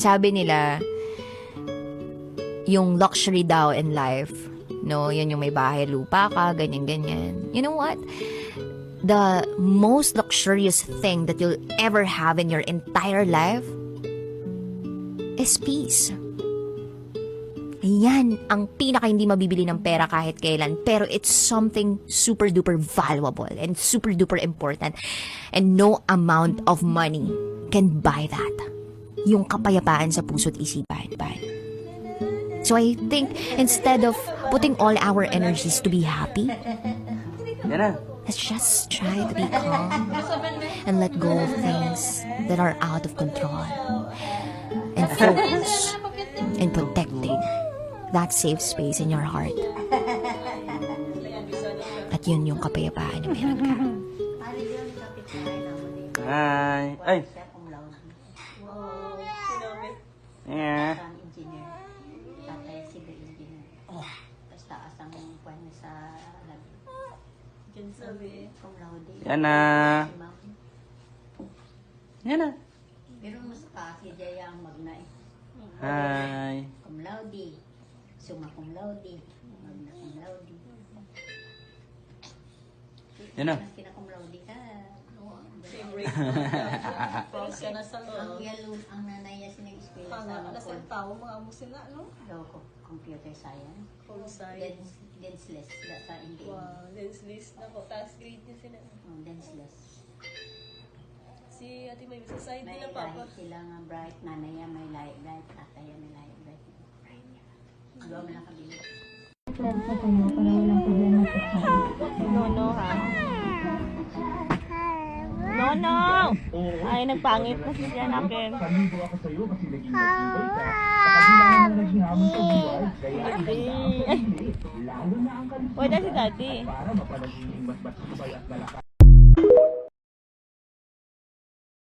Sabi nila, yung luxury daw in life, no, yun yung may bahay, lupa ka, ganyan-ganyan. You know what? The most luxurious thing that you'll ever have in your entire life is peace. Yan ang pinaka hindi mabibili ng pera kahit kailan. Pero it's something super duper valuable and super duper important. And no amount of money can buy that. Yung kapayapaan sa puso't isipan. So I think instead of putting all our energies to be happy, let's just try to be calm and let go of things that are out of control. And focus in protecting that safe space in your heart. At yun yung kapayapaan na meron ka. Hi. Ay. Yeah. Tatay civil engineer. Tapos taas ang kuwan niya sa labi. Diyan sabi. Kung laude. Yan na. Yan na. Pero mas taas si Jaya ang magna eh. Hi. Cum laude. Summa cum laude. Magna cum laude. Yan na. Mas kina cum laude ka. Favorite. Pause ka na sa Ang loob. yalo ang nanay niya sinag-eskwela Panga, sa alas ang tao, mga amo sila, no? computer science. Full side. Denseless. Sa English. Wow, lens list na po. Task grade niya sila. Denseless. Si Ate May, sa side May nila, Papa. light sila nga bright. Nanay niya may light bright. Tatay niya may light bright. Gawa mo lang kabili. No, ha? No! Ay, nagpangit na si Jan natin. Uy, dahil si Daddy.